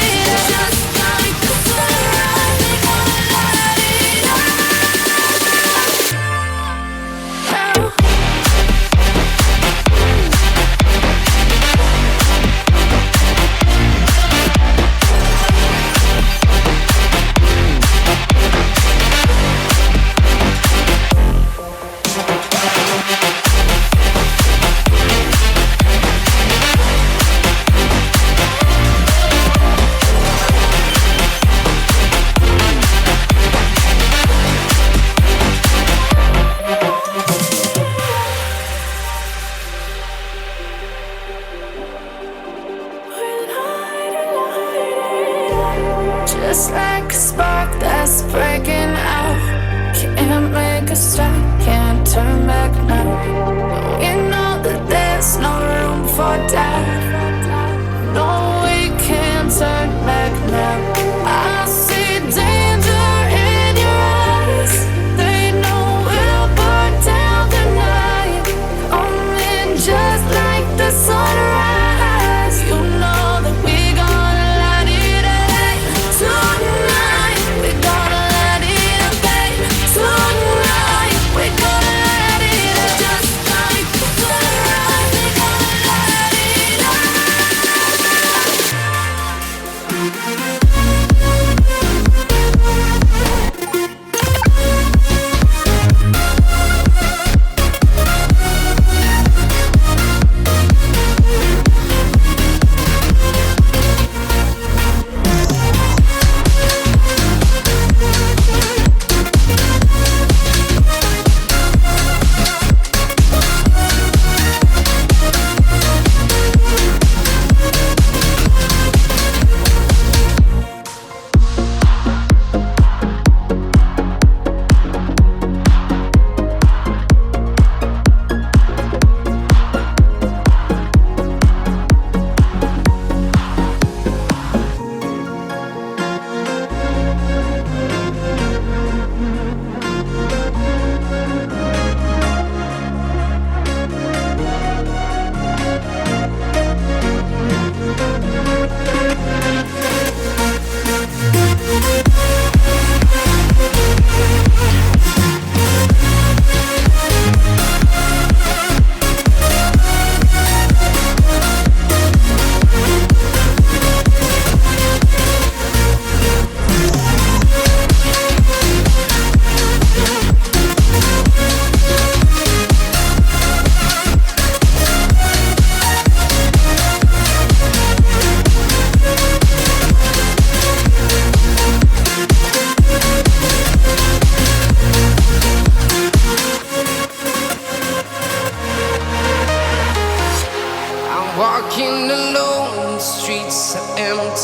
it up. Just like the sunrise, we gonna light it up. Just like a spark that's breaking out. Can't make a stop, can't turn back now. We know that there's no room for doubt. No, we can't turn back now. I see danger in your eyes. They know we'll burn down the night. Coming just like the sunrise. You know that we gonna light it up tonight. We gonna light it up, babe. Tonight we gonna light it up.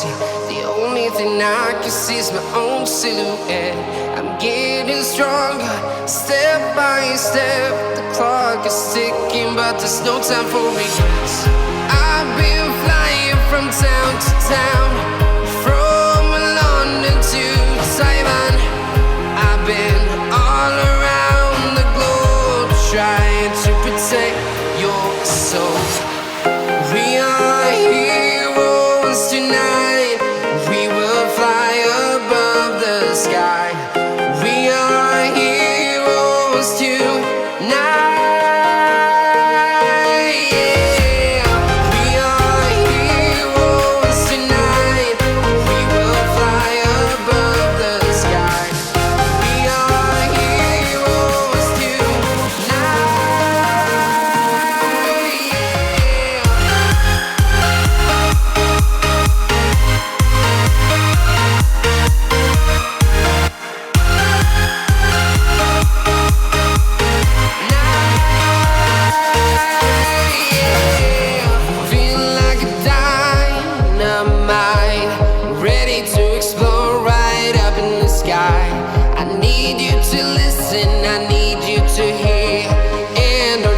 see. The only thing I can see is my own silhouette. I'm getting stronger, step by step. The clock is ticking, but there's no time for regrets. I've been flying from town to town, from London to Taiwan. I've been all around the globe, trying to protect your soul. We are heroes tonight. We will fly above the sky. We are heroes tonight.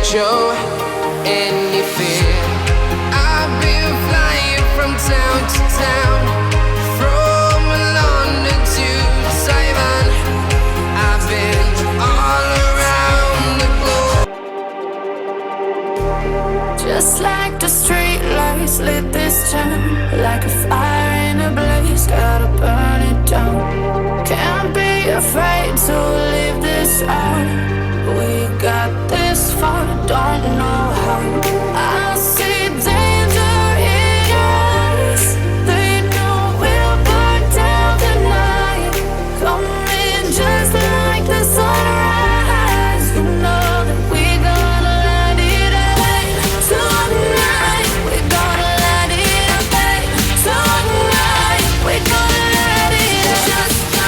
Show any fear. I've been flying from town to town, from London to Taiwan. I've been all around the globe. Just like the street lights lit this town, like a fire in a blaze, gotta burn it down. Can't be afraid to leave this out. We got this far, don't know how.